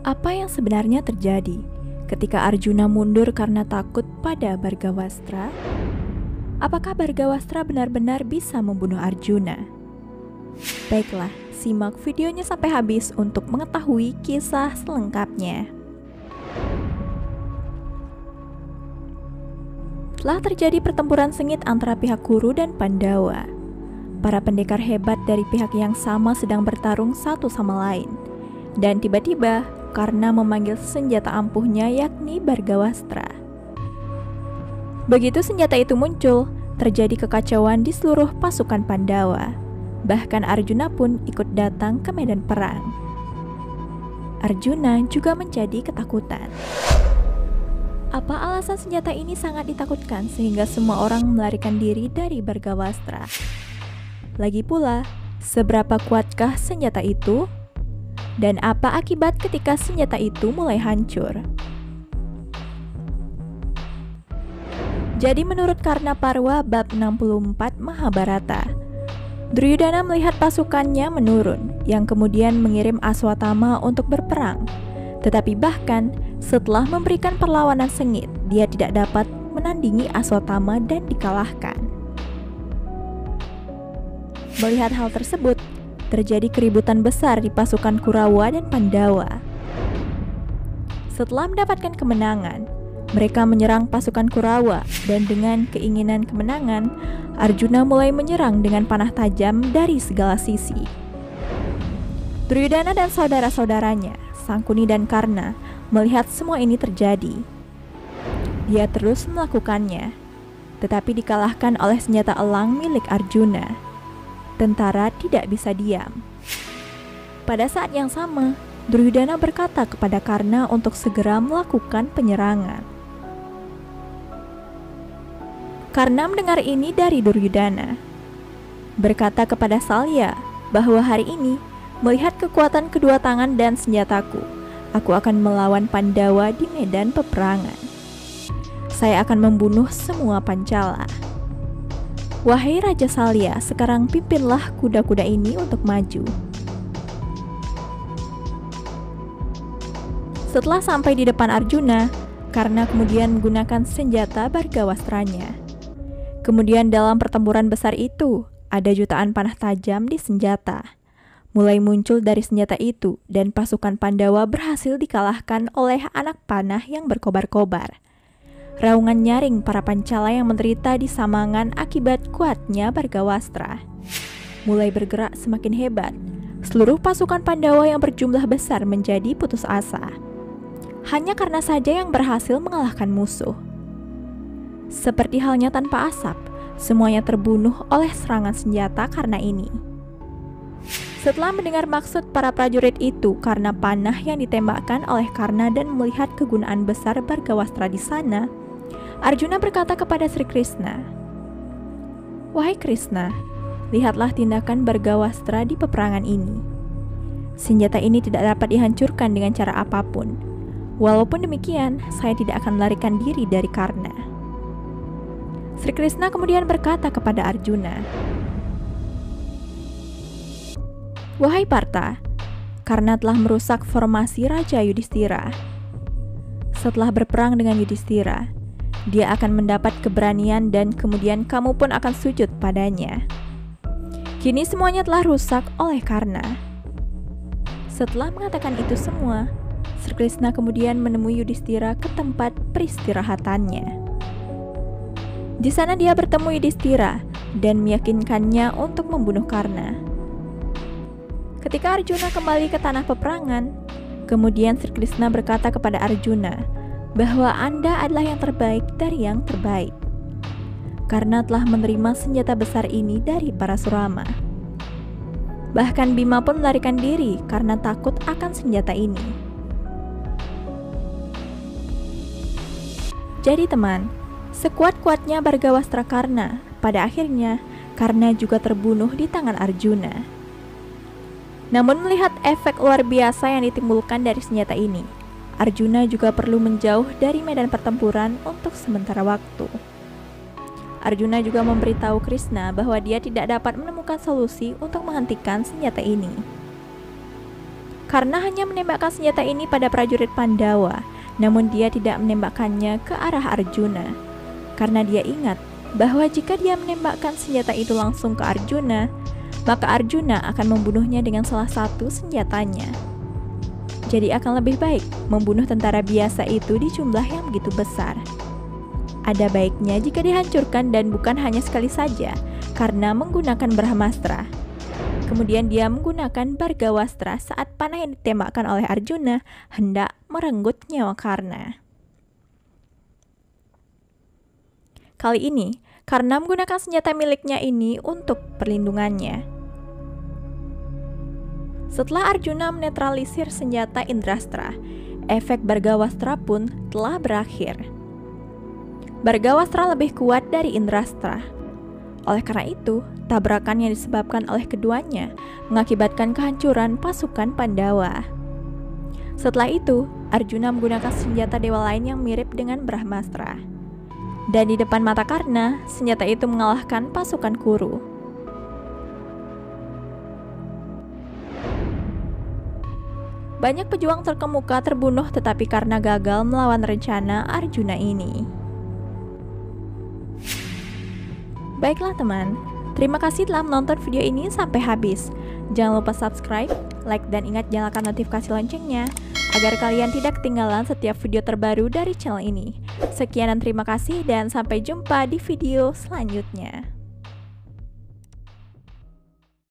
Apa yang sebenarnya terjadi ketika Arjuna mundur karena takut pada Bhargawastra? Apakah Bhargawastra benar-benar bisa membunuh Arjuna? Baiklah, simak videonya sampai habis untuk mengetahui kisah selengkapnya. Telah terjadi pertempuran sengit antara pihak Kuru dan Pandawa. Para pendekar hebat dari pihak yang sama sedang bertarung satu sama lain. Dan tiba-tiba, karena memanggil senjata ampuhnya yakni Bhargawastra. Begitu senjata itu muncul, terjadi kekacauan di seluruh pasukan Pandawa. Bahkan Arjuna pun ikut datang ke medan perang. Arjuna juga menjadi ketakutan. Apa alasan senjata ini sangat ditakutkan sehingga semua orang melarikan diri dari Bhargawastra? Lagi pula, seberapa kuatkah senjata itu? Dan apa akibat ketika senjata itu mulai hancur? Jadi menurut Karna Parwa bab 64 Mahabharata, Duryudana melihat pasukannya menurun, yang kemudian mengirim Aswatthama untuk berperang. Tetapi bahkan setelah memberikan perlawanan sengit, dia tidak dapat menandingi Aswatthama dan dikalahkan. Melihat hal tersebut, terjadi keributan besar di pasukan Kurawa dan Pandawa. Setelah mendapatkan kemenangan, mereka menyerang pasukan Kurawa dan dengan keinginan kemenangan, Arjuna mulai menyerang dengan panah tajam dari segala sisi. Duryudana dan saudara-saudaranya, Sangkuni dan Karna, melihat semua ini terjadi. Dia terus melakukannya, tetapi dikalahkan oleh senjata elang milik Arjuna. Tentara tidak bisa diam. Pada saat yang sama, Duryudana berkata kepada Karna untuk segera melakukan penyerangan. Karna mendengar ini dari Duryudana. Berkata kepada Salya bahwa hari ini, melihat kekuatan kedua tangan dan senjataku, aku akan melawan Pandawa di medan peperangan. Saya akan membunuh semua Pancala. Wahai Raja Salya, sekarang pimpinlah kuda-kuda ini untuk maju. Setelah sampai di depan Arjuna, Karna kemudian menggunakan senjata Bhargawastranya. Kemudian dalam pertempuran besar itu, ada jutaan panah tajam di senjata. Mulai muncul dari senjata itu, dan pasukan Pandawa berhasil dikalahkan oleh anak panah yang berkobar-kobar. Raungan nyaring para Pancala yang menderita di Samangan akibat kuatnya Bhargawastra mulai bergerak semakin hebat. Seluruh pasukan Pandawa yang berjumlah besar menjadi putus asa. Hanya karena saja yang berhasil mengalahkan musuh. Seperti halnya tanpa asap, semuanya terbunuh oleh serangan senjata karena ini. Setelah mendengar maksud para prajurit itu karena panah yang ditembakkan oleh Karna dan melihat kegunaan besar Bhargawastra di sana, Arjuna berkata kepada Sri Krishna, "Wahai Krishna, lihatlah tindakan Bhargawastra di peperangan ini. Senjata ini tidak dapat dihancurkan dengan cara apapun. Walaupun demikian, saya tidak akan melarikan diri dari Karna." Sri Krishna kemudian berkata kepada Arjuna, "Wahai Partha, Karna telah merusak formasi Raja Yudhistira. Setelah berperang dengan Yudhistira, dia akan mendapat keberanian dan kemudian kamu pun akan sujud padanya. Kini semuanya telah rusak oleh Karna." Setelah mengatakan itu semua, Sri Krishna kemudian menemui Yudhistira ke tempat peristirahatannya. Di sana dia bertemu Yudhistira dan meyakinkannya untuk membunuh Karna. Ketika Arjuna kembali ke tanah peperangan, kemudian Sri Krishna berkata kepada Arjuna bahwa Anda adalah yang terbaik dari yang terbaik, karena telah menerima senjata besar ini dari para Surama. Bahkan Bima pun melarikan diri karena takut akan senjata ini. Jadi teman, sekuat-kuatnya Bhargawastra Karna, pada akhirnya Karna juga terbunuh di tangan Arjuna. Namun melihat efek luar biasa yang ditimbulkan dari senjata ini, Arjuna juga perlu menjauh dari medan pertempuran untuk sementara waktu. Arjuna juga memberitahu Krishna bahwa dia tidak dapat menemukan solusi untuk menghentikan senjata ini. karena hanya menembakkan senjata ini pada prajurit Pandawa, namun dia tidak menembakkannya ke arah Arjuna. Karena dia ingat bahwa jika dia menembakkan senjata itu langsung ke Arjuna, maka Arjuna akan membunuhnya dengan salah satu senjatanya. Jadi akan lebih baik membunuh tentara biasa itu di jumlah yang begitu besar. Ada baiknya jika dihancurkan dan bukan hanya sekali saja, karena menggunakan Brahmastra. Kemudian dia menggunakan Bhargavastra saat panah yang ditembakkan oleh Arjuna hendak merenggut nyawa Karna. Kali ini, Karna menggunakan senjata miliknya ini untuk perlindungannya. Setelah Arjuna menetralisir senjata Indrastra, efek Bhargavastra pun telah berakhir. Bhargavastra lebih kuat dari Indrastra. Oleh karena itu, tabrakan yang disebabkan oleh keduanya mengakibatkan kehancuran pasukan Pandawa. Setelah itu, Arjuna menggunakan senjata dewa lain yang mirip dengan Brahmastra. Dan di depan mata Karna, senjata itu mengalahkan pasukan Kuru. Banyak pejuang terkemuka terbunuh tetapi karena gagal melawan rencana Arjuna ini. Baiklah teman, terima kasih telah menonton video ini sampai habis. Jangan lupa subscribe, like, dan ingat nyalakan notifikasi loncengnya agar kalian tidak ketinggalan setiap video terbaru dari channel ini. Sekian dan terima kasih dan sampai jumpa di video selanjutnya.